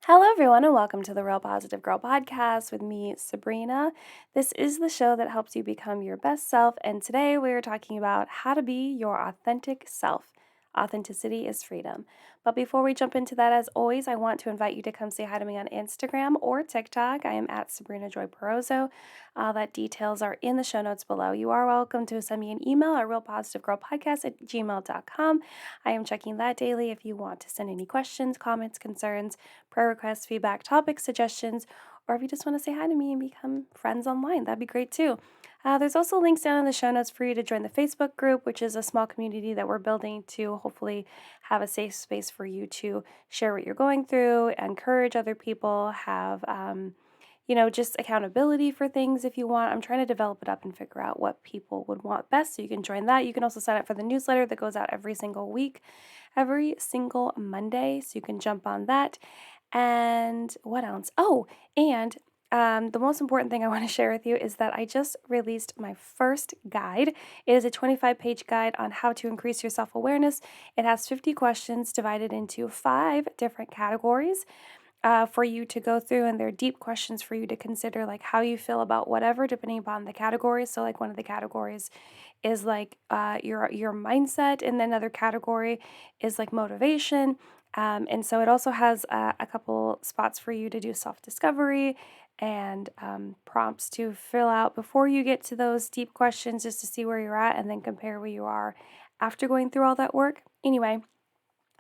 Hello, everyone, and welcome to the Real Positive Girl podcast with me, Sabrina. This is the show that helps you become your best self, and today we are talking about how to be your authentic self. Authenticity is freedom. But before we jump into that, as always, I want to invite you to come say hi to me on Instagram or TikTok. I am at Sabrina Joy Perozzo. That details are in the show notes below. You are welcome to send me an email at realpositivegirlpodcast@gmail.com. I am checking that daily if you want to send any questions, comments, concerns, prayer requests, feedback, topic suggestions, or if you just want to say hi to me and become friends online, that'd be great too. There's also links down in the show notes for you to join the Facebook group, which is a small community that we're building to hopefully have a safe space for you to share what you're going through, encourage other people, have just accountability for things if you want. I'm trying to develop it up and figure out what people would want best, so you can join that. You can also sign up for the newsletter that goes out every single week, every single Monday, so you can jump on that. And what else? Oh, and the most important thing I want to share with you is that I just released my first guide. It is a 25-page guide on how to increase your self-awareness. It has 50 questions divided into 5 different categories for you to go through, and they're deep questions for you to consider, like how you feel about whatever, depending upon the category. So, like one of the categories is like your mindset, and then another category is like motivation. And so it also has a couple spots for you to do self-discovery and prompts to fill out before you get to those deep questions, just to see where you're at and then compare where you are after going through all that work. Anyway,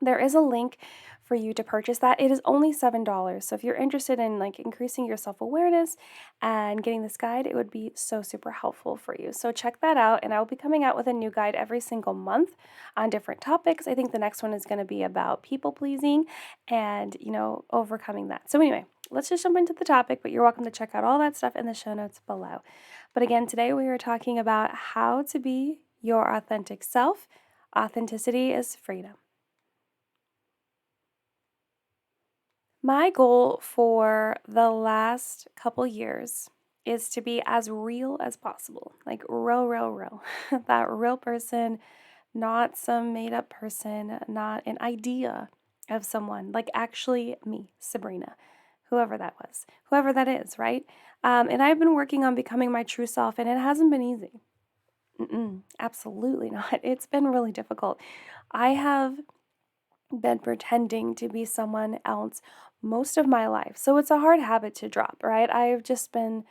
there is a link for you to purchase that. It is only $7. So if you're interested in like increasing your self-awareness and getting this guide, it would be so super helpful for you. So check that out, and I will be coming out with a new guide every single month on different topics. I think the next one is going to be about people pleasing and, overcoming that. So anyway, let's just jump into the topic, but you're welcome to check out all that stuff in the show notes below. But again, today we are talking about how to be your authentic self. Authenticity is freedom. My goal for the last couple years is to be as real as possible, like real, real, real. That real person, not some made up person, not an idea of someone, like actually me, Sabrina, whoever that was, whoever that is, right? And I've been working on becoming my true self, and it hasn't been easy. Absolutely not. It's been really difficult. I have been pretending to be someone else most of my life. So it's a hard habit to drop, right? I've just been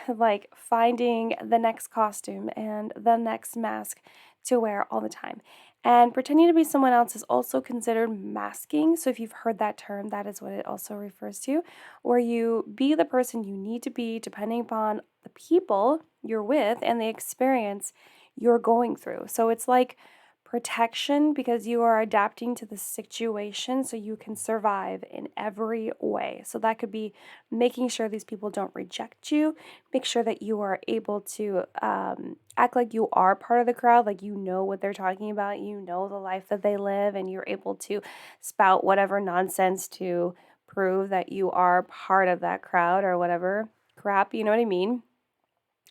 like finding the next costume and the next mask to wear all the time. And pretending to be someone else is also considered masking. So if you've heard that term, that is what it also refers to, where you be the person you need to be depending upon the people you're with and the experience you're going through. So it's like protection because you are adapting to the situation so you can survive in every way. So that could be making sure these people don't reject you, make sure that you are able to act like you are part of the crowd, like you know what they're talking about, you know the life that they live, and you're able to spout whatever nonsense to prove that you are part of that crowd or whatever crap, you know what I mean?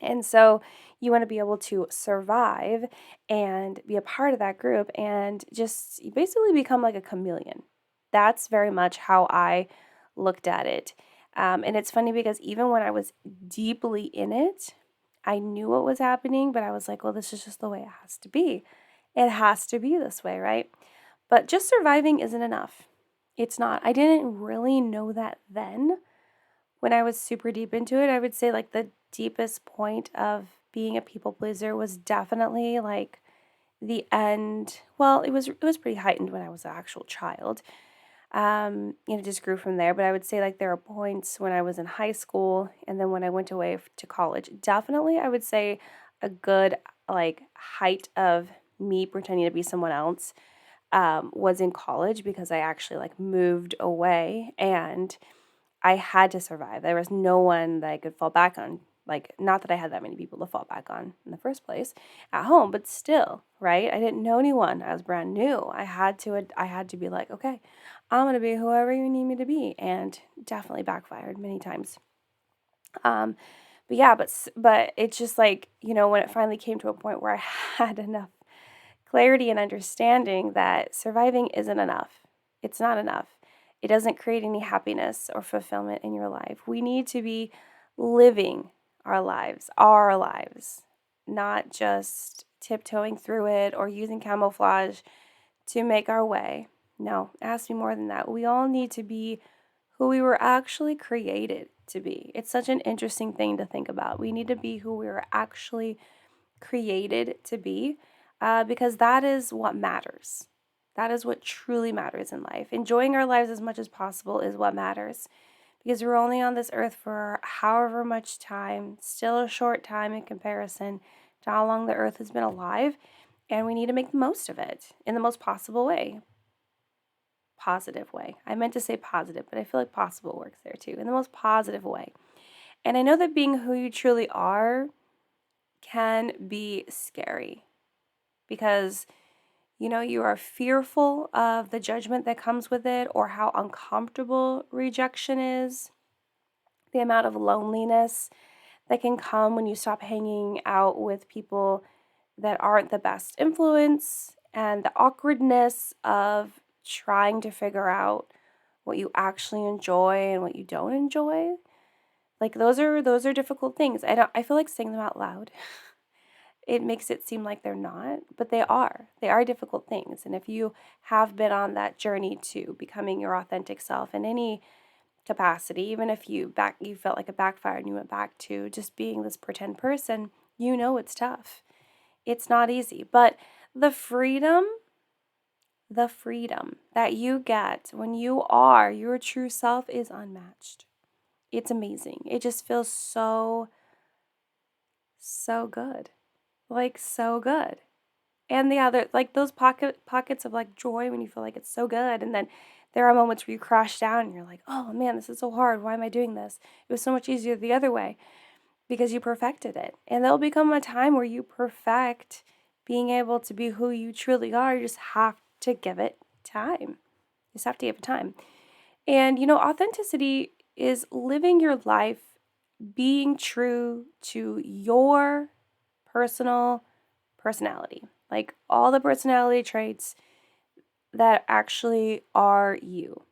And so you want to be able to survive and be a part of that group and just basically become like a chameleon. That's very much how I looked at it. And it's funny because even when I was deeply in it, I knew what was happening, but I was like, well, this is just the way it has to be. It has to be this way, right? But just surviving isn't enough. It's not. I didn't really know that then. When I was super deep into it, I would say like the deepest point of being a people pleaser was definitely like the end. Well, it was pretty heightened when I was an actual child. It just grew from there. But I would say like there are points when I was in high school and then when I went away to college. Definitely, I would say a good like height of me pretending to be someone else was in college because I actually like moved away and I had to survive. There was no one that I could fall back on. Like, not that I had that many people to fall back on in the first place at home, but still, right? I didn't know anyone. I was brand new. I had to be like, okay, I'm going to be whoever you need me to be, and definitely backfired many times. Um, but yeah, but it's just like, when it finally came to a point where I had enough clarity and understanding that surviving isn't enough. It's not enough. It doesn't create any happiness or fulfillment in your life. We need to be living our lives, not just tiptoeing through it or using camouflage to make our way. No, it has to be more than that. We all need to be who we were actually created to be. It's such an interesting thing to think about. We need to be who we were actually created to be, because that is what matters. That is what truly matters in life. Enjoying our lives as much as possible is what matters, because we're only on this earth for however much time, still a short time in comparison to how long the earth has been alive, and we need to make the most of it in the most possible way. Positive way. I meant to say positive, but I feel like possible works there too, in the most positive way. And I know that being who you truly are can be scary because you are fearful of the judgment that comes with it, or how uncomfortable rejection is, the amount of loneliness that can come when you stop hanging out with people that aren't the best influence, and the awkwardness of trying to figure out what you actually enjoy and what you don't enjoy. Like those are difficult things. I feel like saying them out loud. It makes it seem like they're not, but they are. They are difficult things. And if you have been on that journey to becoming your authentic self in any capacity, even if you felt like it backfired and you went back to just being this pretend person, it's tough. It's not easy. But the freedom that you get when you are your true self is unmatched. It's amazing. It just feels so, so good. Like so good. And the other, like those pockets of like joy when you feel like it's so good. And then there are moments where you crash down and you're like, oh man, this is so hard. Why am I doing this? It was so much easier the other way because you perfected it. And there'll become a time where you perfect being able to be who you truly are. You just have to give it time. You just have to give it time. And, authenticity is living your life being true to your personal personality. Like all the personality traits that actually are you.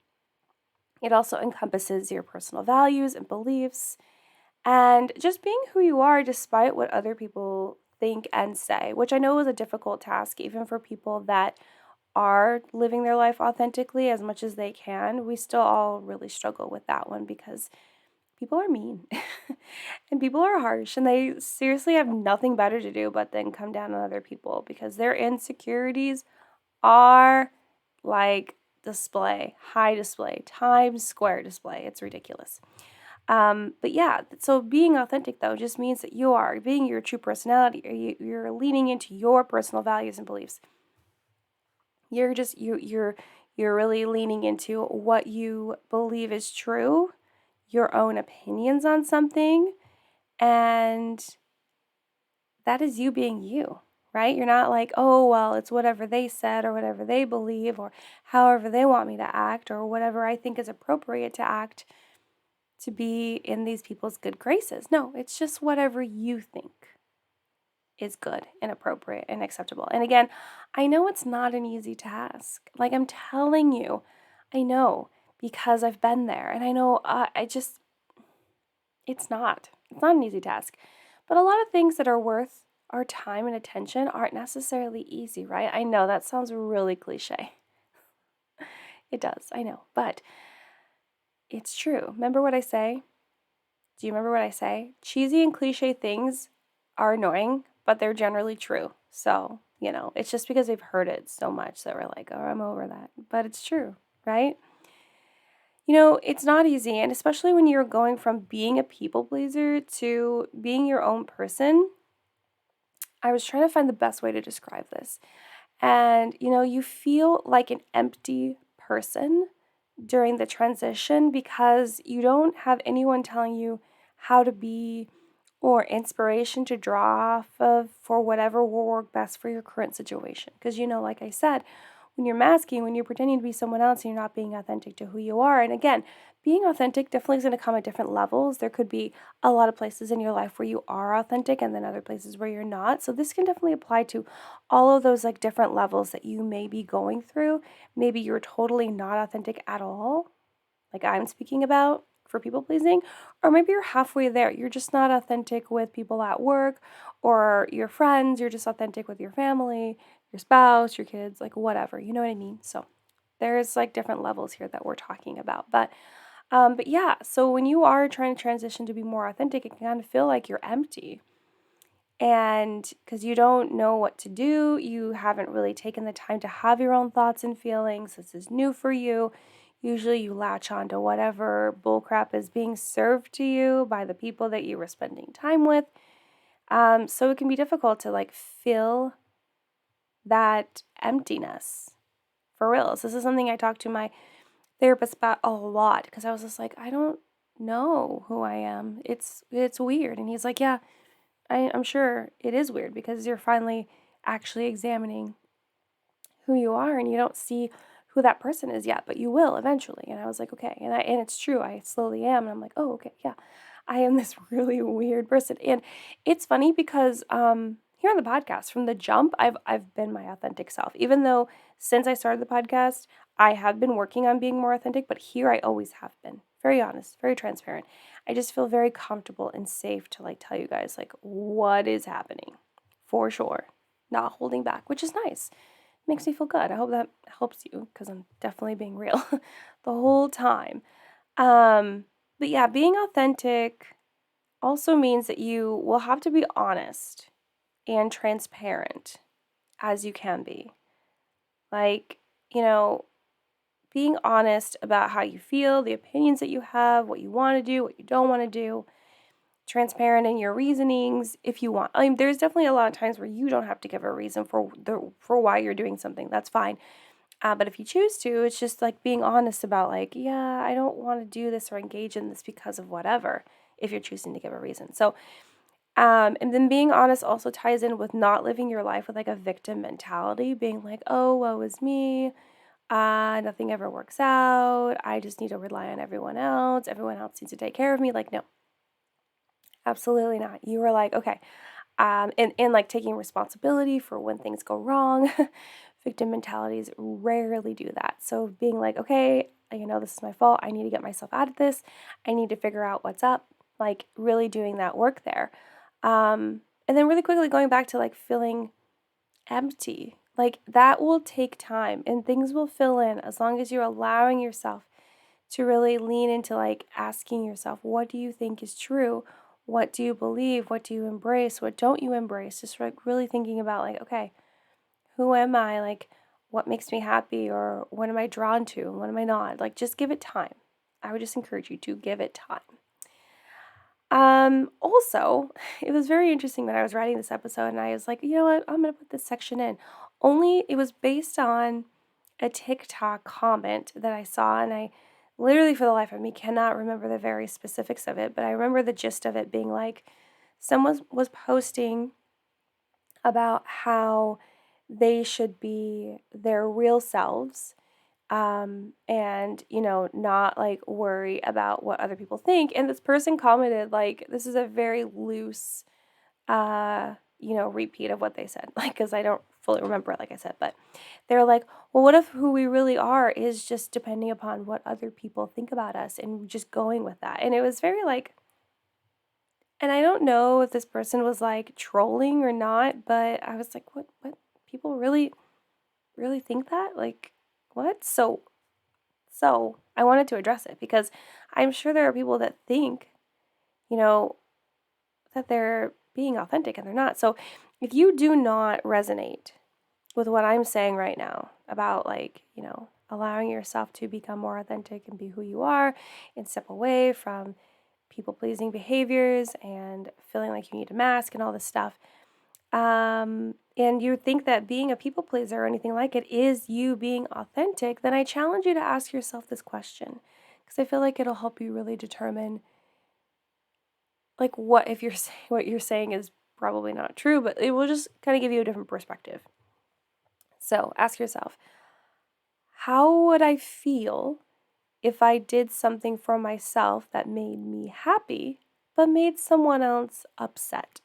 It also encompasses your personal values and beliefs, and just being who you are despite what other people think and say, which I know is a difficult task, even for people that are living their life authentically as much as they can. We still all really struggle with that one because people are mean and people are harsh, and they seriously have nothing better to do but then come down on other people because their insecurities are like high display, Times Square display. It's ridiculous. But yeah, so being authentic though just means that you are being your true personality, or you're leaning into your personal values and beliefs. You're really leaning into what you believe is true, your own opinions on something, and that is you being you, right? You're not like, oh, well, it's whatever they said or whatever they believe or however they want me to act or whatever I think is appropriate to act to be in these people's good graces. No, it's just whatever you think is good and appropriate and acceptable. And again, I know it's not an easy task. Like I'm telling you, I know because I've been there, and I know it's not. It's not an easy task. But a lot of things that are worth our time and attention aren't necessarily easy, right? I know that sounds really cliche. It does, I know. But it's true. Remember what I say? Do you remember what I say? Cheesy and cliche things are annoying, but they're generally true. So, it's just because we've heard it so much that we're like, oh, I'm over that. But it's true, right? It's not easy, and especially when you're going from being a people pleaser to being your own person. I was trying to find the best way to describe this. And, you feel like an empty person during the transition because you don't have anyone telling you how to be or inspiration to draw off of for whatever will work best for your current situation. Because, like I said, when you're masking, when you're pretending to be someone else, and you're not being authentic to who you are. And again, being authentic definitely is going to come at different levels. There could be a lot of places in your life where you are authentic and then other places where you're not. So this can definitely apply to all of those like different levels that you may be going through. Maybe you're totally not authentic at all, like I'm speaking about for people pleasing, or maybe you're halfway there. You're just not authentic with people at work or your friends. You're just authentic with your family, your spouse, your kids, like whatever. You know what I mean? So there's like different levels here that we're talking about. But yeah, so when you are trying to transition to be more authentic, it can kind of feel like you're empty. And because you don't know what to do, you haven't really taken the time to have your own thoughts and feelings. This is new for you. Usually you latch on to whatever bullcrap is being served to you by the people that you were spending time with. So it can be difficult to like fill that emptiness for real. So this is something I talked to my therapist about a lot because I was just like, I don't know who I am. It's weird. And he's like, yeah, I'm sure it is weird because you're finally actually examining who you are and you don't see who that person is yet, but you will eventually. And I was like, okay. And it's true. I slowly am. And I'm like, oh, okay, yeah. I am this really weird person. And it's funny because here on the podcast from the jump, I've been my authentic self. Even though since I started the podcast, I have been working on being more authentic, but here I always have been. Very honest, very transparent. I just feel very comfortable and safe to like tell you guys like what is happening for sure. Not holding back, which is nice. Makes me feel good. I hope that helps you because I'm definitely being real the whole time. But yeah, being authentic also means that you will have to be honest and transparent as you can be. Like, you know, being honest about how you feel, the opinions that you have, what you want to do, what you don't want to do, transparent in your reasonings if you want. I mean, there's definitely a lot of times where you don't have to give a reason for why you're doing something. That's fine. But if you choose to, it's just like being honest about like, yeah, I don't want to do this or engage in this because of whatever, if you're choosing to give a reason. So, and then being honest also ties in with not living your life with like a victim mentality, being like, oh, woe is me. Nothing ever works out. I just need to rely on everyone else. Everyone else needs to take care of me. Like, no, absolutely not. You were like, okay, and like taking responsibility for when things go wrong. Victim mentalities rarely do that. So being like, okay, this is my fault. I need to get myself out of this. I need to figure out what's up. Like really doing that work there. And then really quickly going back to like feeling empty. Like that will take time and things will fill in as long as you're allowing yourself to really lean into like asking yourself, what do you think is true? What do you believe? What do you embrace? What don't you embrace? Just like really thinking about like, okay, who am I? Like, what makes me happy? Or what am I drawn to? And what am I not? Like, just give it time. I would just encourage you to give it time. Also, it was very interesting that I was writing this episode and I was like, you know what? I'm going to put this section in. Only it was based on a TikTok comment that I saw, and I literally for the life of me cannot remember the very specifics of it, but I remember the gist of it being like someone was posting about how they should be their real selves, and not like worry about what other people think. And this person commented like, this is a very loose repeat of what they said, like, because I don't fully remember it, like I said, but they're like, well, what if who we really are is just depending upon what other people think about us and just going with that? And it was very like, and I don't know if this person was like trolling or not, but I was like, what people really think that? Like, what? So I wanted to address it because I'm sure there are people that think, you know, that they're being authentic and they're not. So if you do not resonate with what I'm saying right now about like, allowing yourself to become more authentic and be who you are and step away from people pleasing behaviors and feeling like you need a mask and all this stuff, and you think that being a people pleaser or anything like it is you being authentic, then I challenge you to ask yourself this question because I feel like it'll help you really determine like what if you're saying what you're saying is probably not true, but it will just kind of give you a different perspective. So ask yourself, how would I feel if I did something for myself that made me happy but made someone else upset?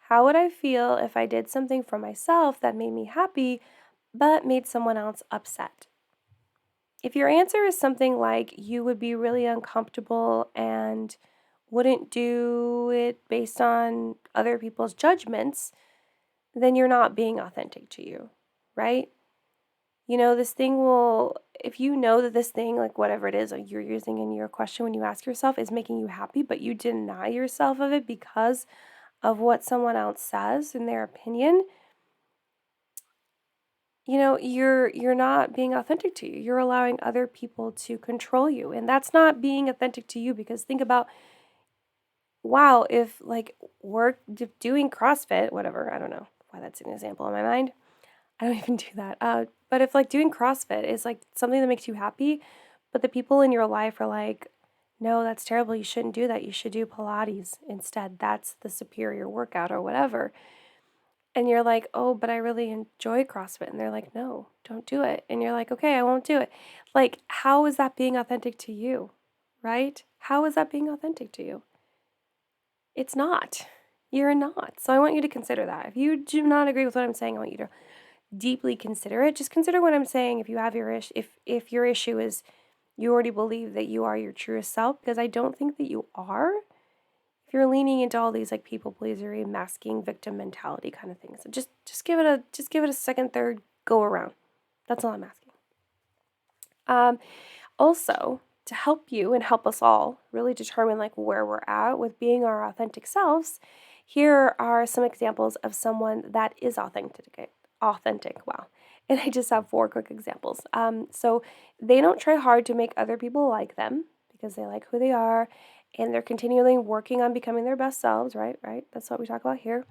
How would I feel if I did something for myself that made me happy but made someone else upset? If your answer is something like you would be really uncomfortable and wouldn't do it based on other people's judgments, then you're not being authentic to you, right? This thing will, if you know that this thing, like whatever it is that you're using in your question when you ask yourself, is making you happy, but you deny yourself of it because of what someone else says in their opinion, you're not being authentic to you. You're allowing other people to control you. And that's not being authentic to you, because think about, wow, if like doing CrossFit, whatever, I don't know why that's an example in my mind. I don't even do that. But if like doing CrossFit is like something that makes you happy, but the people in your life are like, no, that's terrible. You shouldn't do that. You should do Pilates instead. That's the superior workout or whatever. And you're like, oh, but I really enjoy CrossFit. And they're like, no, don't do it. And you're like, okay, I won't do it. Like, how is that being authentic to you? Right? How is that being authentic to you? It's not. You're not. So I want you to consider that. If you do not agree with what I'm saying, I want you to deeply consider it. Just consider what I'm saying. If you have your if your issue is you already believe that you are your truest self, because I don't think that you are. If you're leaning into all these like people pleasery, masking, victim mentality kind of things, so just give it a second, third go around. That's all I'm asking. Also, to help you and help us all really determine like where we're at with being our authentic selves, here are some examples of someone that is authentic. Authentic, wow. And I just have 4 quick examples. So they don't try hard to make other people like them because they like who they are, and they're continually working on becoming their best selves, right? Right? That's what we talk about here.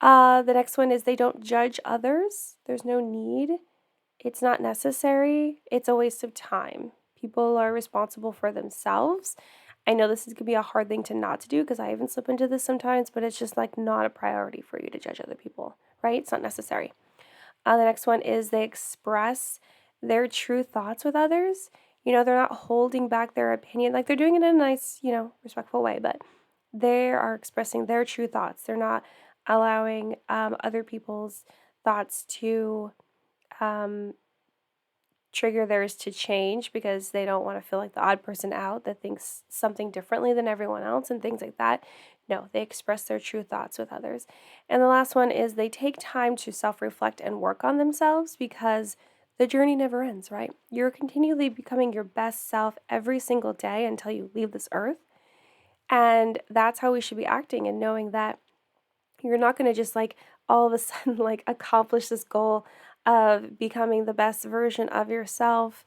The next one is they don't judge others. There's no need. It's not necessary. It's a waste of time. People are responsible for themselves. I know this is going to be a hard thing to not to do because I even slip into this sometimes, but it's just like not a priority for you to judge other people, right? It's not necessary. The next one is they express their true thoughts with others. They're not holding back their opinion. Like they're doing it in a nice, respectful way, but they are expressing their true thoughts. They're not allowing other people's thoughts to um, trigger theirs to change because they don't want to feel like the odd person out that thinks something differently than everyone else and things like that. No, they express their true thoughts with others. And the last one is they take time to self-reflect and work on themselves because the journey never ends, right? You're continually becoming your best self every single day until you leave this earth. And that's how we should be acting, and knowing that you're not going to just like all of a sudden like accomplish this goal of becoming the best version of yourself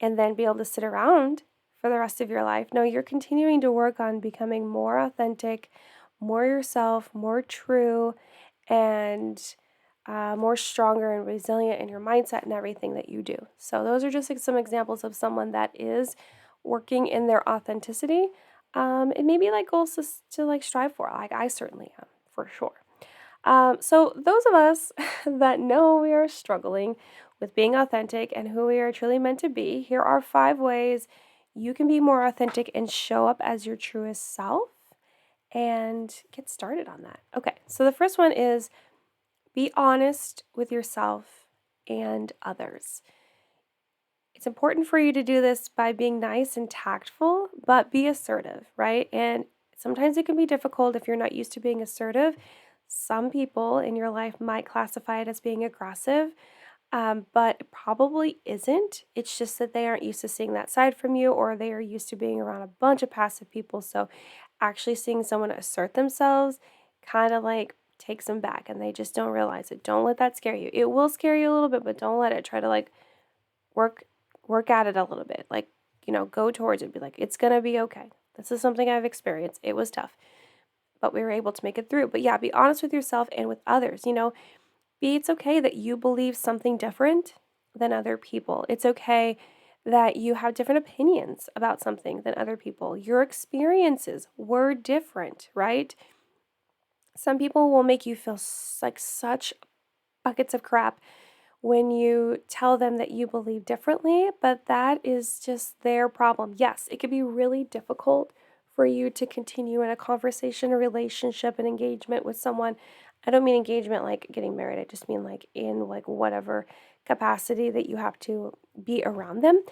and then be able to sit around for the rest of your life. No, you're continuing to work on becoming more authentic, more yourself, more true, and more stronger and resilient in your mindset and everything that you do. So those are just like some examples of someone that is working in their authenticity. It may be like goals to like strive for. Like I certainly am, for sure. So those of us that know we are struggling with being authentic and who we are truly meant to be, here are 5 ways you can be more authentic and show up as your truest self and get started on that. Okay, so the first one is be honest with yourself and others. It's important for you to do this by being nice and tactful, but be assertive, right? And sometimes it can be difficult if you're not used to being assertive. Some people in your life might classify it as being aggressive, but it probably isn't. It's just that they aren't used to seeing that side from you, or they are used to being around a bunch of passive people. So actually seeing someone assert themselves kind of like takes them back, and they just don't realize it. Don't let that scare you. It will scare you a little bit, but don't let it. Try to like work at it a little bit. Like, go towards it. Be like, it's going to be okay. This is something I've experienced. It was tough, but we were able to make it through. But yeah, be honest with yourself and with others. It's okay that you believe something different than other people. It's okay that you have different opinions about something than other people. Your experiences were different, right? Some people will make you feel like such buckets of crap when you tell them that you believe differently, but that is just their problem. Yes, it can be really difficult for you to continue in a conversation, a relationship, an engagement with someone. I don't mean engagement like getting married. I just mean like in like whatever capacity that you have to be around them,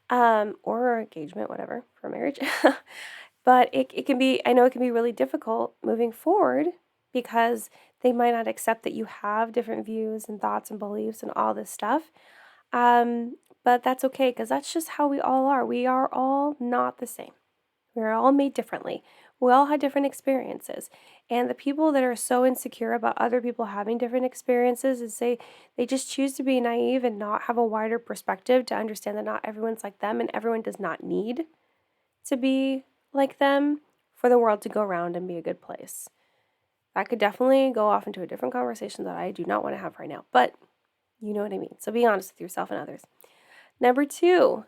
or engagement, whatever, for marriage. But it can be, I know it can be really difficult moving forward because they might not accept that you have different views and thoughts and beliefs and all this stuff. But that's okay because that's just how we all are. We are all not the same. We're all made differently. We all had different experiences. And the people that are so insecure about other people having different experiences is they just choose to be naive and not have a wider perspective to understand that not everyone's like them and everyone does not need to be like them for the world to go around and be a good place. That could definitely go off into a different conversation that I do not want to have right now, but you know what I mean. So be honest with yourself and others. Number 2,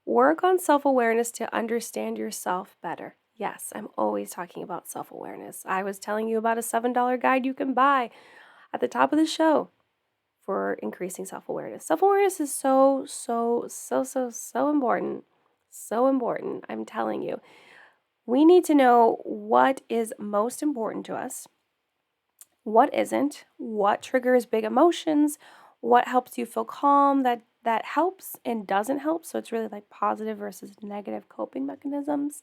work on self-awareness to understand yourself better. Yes, I'm always talking about self-awareness. I was telling you about a $7 guide you can buy at the top of the show for increasing self-awareness. Self-awareness is so important. So important, I'm telling you. We need to know what is most important to us, what isn't, what triggers big emotions, what helps you feel calm that helps and doesn't help. So it's really like positive versus negative coping mechanisms.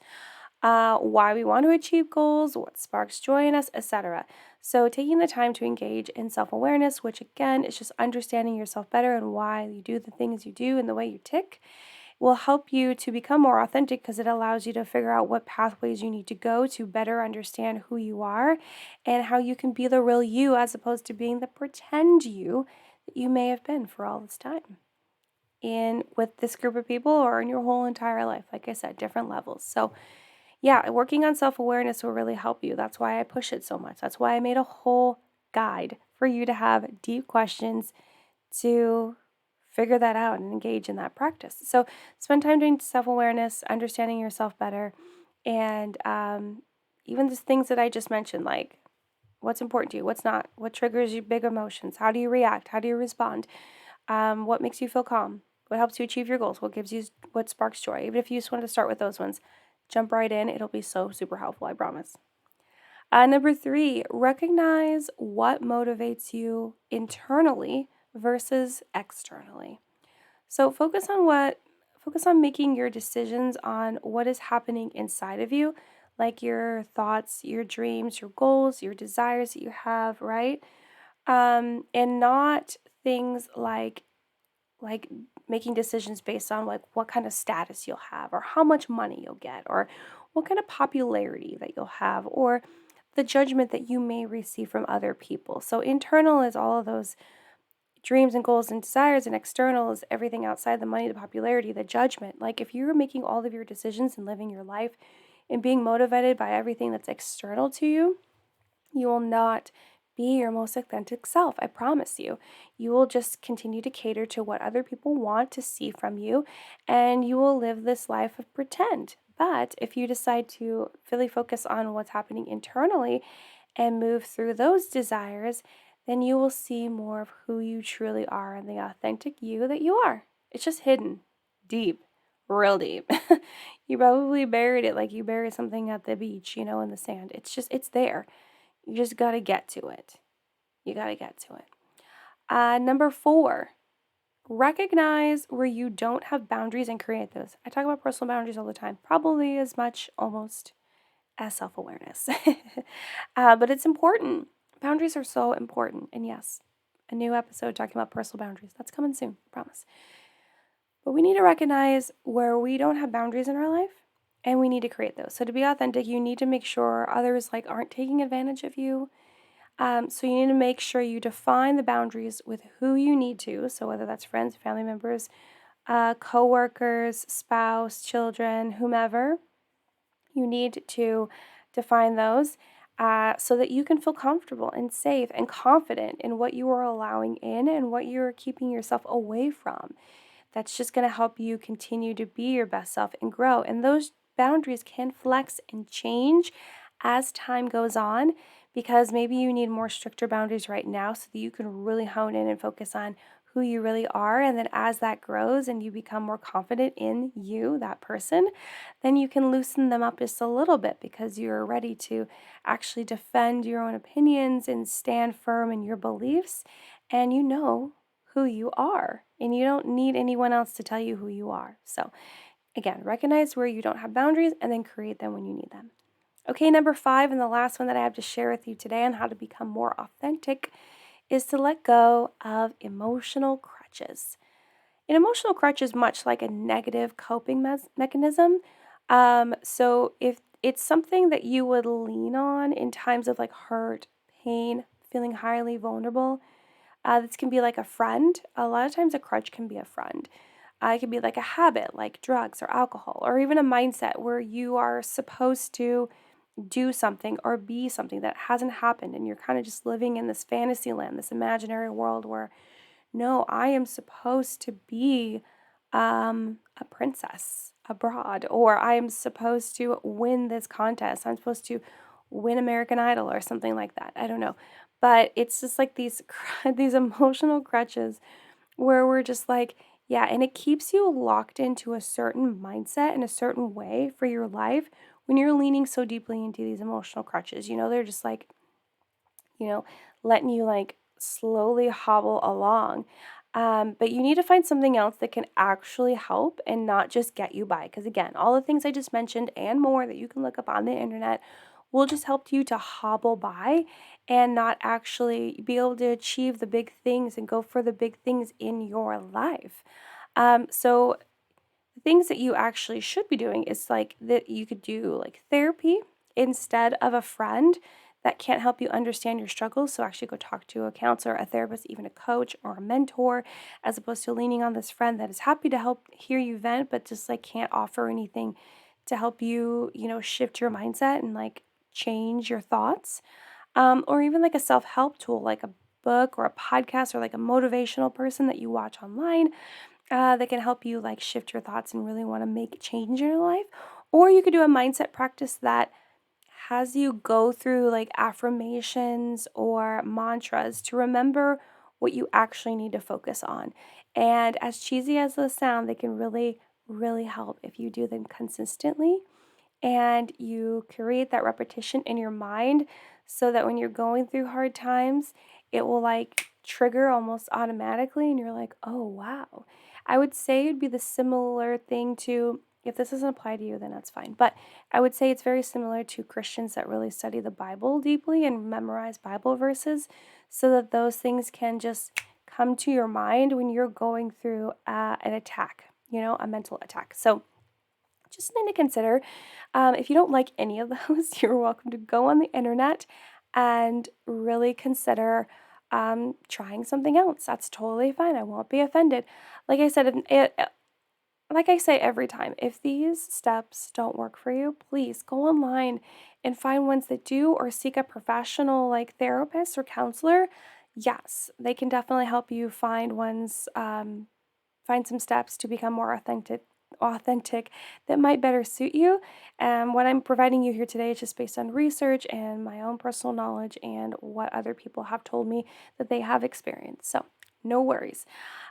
Why we want to achieve goals, what sparks joy in us, etc. So taking the time to engage in self-awareness, which again is just understanding yourself better and why you do the things you do and the way you tick, will help you to become more authentic because it allows you to figure out what pathways you need to go to better understand who you are and how you can be the real you as opposed to being the pretend you that you may have been for all this time. And with this group of people or in your whole entire life, like I said, different levels. So yeah, working on self-awareness will really help you. That's why I push it so much. That's why I made a whole guide for you to have deep questions to figure that out and engage in that practice. So spend time doing self-awareness, understanding yourself better, and even the things that I just mentioned, like what's important to you, what's not, what triggers you big emotions, how do you react, how do you respond, what makes you feel calm, what helps you achieve your goals, what sparks joy. Even if you just want to start with those ones, jump right in. It'll be so super helpful, I promise. Number 3, recognize what motivates you internally versus externally. So focus on making your decisions on what is happening inside of you, like your thoughts, your dreams, your goals, your desires that you have, right? And not things like making decisions based on like what kind of status you'll have or how much money you'll get or what kind of popularity that you'll have or the judgment that you may receive from other people. So internal is all of those dreams and goals and desires, and external is everything outside the money, the popularity, the judgment. Like if you're making all of your decisions and living your life and being motivated by everything that's external to you, you will not be your most authentic self. I promise you. You will just continue to cater to what other people want to see from you, and you will live this life of pretend. But if you decide to really focus on what's happening internally and move through those desires, then you will see more of who you truly are and the authentic you that you are. It's just hidden deep, real deep. You probably buried it like you bury something at the beach, in the sand. It's there. You just got to get to it. You got to get to it. Number 4, recognize where you don't have boundaries and create those. I talk about personal boundaries all the time, probably as much almost as self-awareness. But it's important. Boundaries are so important. And yes, a new episode talking about personal boundaries. That's coming soon, I promise. But we need to recognize where we don't have boundaries in our life and we need to create those. So to be authentic, you need to make sure others aren't taking advantage of you. So you need to make sure you define the boundaries with who you need to. So whether that's friends, family members, co-workers, spouse, children, whomever, you need to define those so that you can feel comfortable and safe and confident in what you are allowing in and what you're keeping yourself away from. That's just going to help you continue to be your best self and grow. And those boundaries can flex and change as time goes on because maybe you need more stricter boundaries right now so that you can really hone in and focus on who you really are. And then as that grows and you become more confident in you, that person, then you can loosen them up just a little bit because you're ready to actually defend your own opinions and stand firm in your beliefs. And you know who you are, and you don't need anyone else to tell you who you are. So, again, recognize where you don't have boundaries and then create them when you need them. Okay, number 5, and the last one that I have to share with you today on how to become more authentic is to let go of emotional crutches. An emotional crutch is much like a negative coping mechanism. So if it's something that you would lean on in times of like hurt, pain, feeling highly vulnerable, this can be like a friend. A lot of times a crutch can be a friend. It can be like a habit, like drugs or alcohol, or even a mindset where you are supposed to do something or be something that hasn't happened, and you're kind of just living in this fantasy land, this imaginary world where no, I am supposed to be a princess abroad, or I am supposed to win this contest. I'm supposed to win American Idol or something like that. I don't know. But it's just like these these emotional crutches where we're just like, yeah, and it keeps you locked into a certain mindset and a certain way for your life when you're leaning so deeply into these emotional crutches. They're just like, you know, letting you like slowly hobble along. But you need to find something else that can actually help and not just get you by. Because again, all the things I just mentioned and more that you can look up on the internet will just help you to hobble by and not actually be able to achieve the big things and go for the big things in your life. So the things that you actually should be doing is like that you could do like therapy instead of a friend that can't help you understand your struggles. So actually go talk to a counselor, a therapist, even a coach or a mentor, as opposed to leaning on this friend that is happy to help hear you vent, but just like can't offer anything to help you, shift your mindset and like change your thoughts. Or even like a self-help tool, like a book or a podcast or like a motivational person that you watch online that can help you like shift your thoughts and really want to make a change in your life. Or you could do a mindset practice that has you go through like affirmations or mantras to remember what you actually need to focus on. And as cheesy as those sound, they can really, really help if you do them consistently and you create that repetition in your mind so that when you're going through hard times, it will like trigger almost automatically and you're like, oh, wow. I would say it'd be the similar thing to, if this doesn't apply to you, then that's fine. But I would say it's very similar to Christians that really study the Bible deeply and memorize Bible verses so that those things can just come to your mind when you're going through an attack, a mental attack. So, just something to consider. If you don't like any of those, you're welcome to go on the internet and really consider trying something else. That's totally fine. I won't be offended. Like I said, like I say every time, if these steps don't work for you, please go online and find ones that do or seek a professional like therapist or counselor. Yes, they can definitely help you find ones, find some steps to become more authentic that might better suit you. And what I'm providing you here today is just based on research and my own personal knowledge and what other people have told me that they have experienced. So no worries.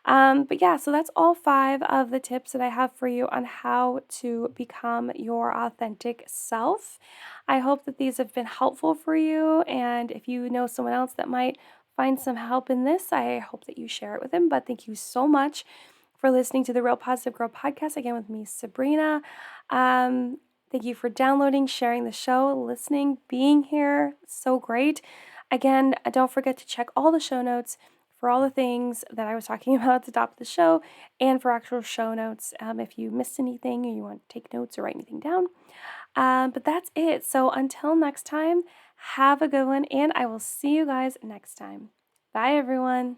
But yeah, so that's all 5 of the tips that I have for you on how to become your authentic self. I hope that these have been helpful for you. And if you know someone else that might find some help in this, I hope that you share it with them. But thank you so much for listening to the Real Positive Girl podcast, again with me, Sabrina. Thank you for downloading, sharing the show, listening, being here. So great. Again, don't forget to check all the show notes for all the things that I was talking about at the top of the show and for actual show notes if you missed anything or you want to take notes or write anything down. But that's it. So until next time, have a good one, and I will see you guys next time. Bye, everyone.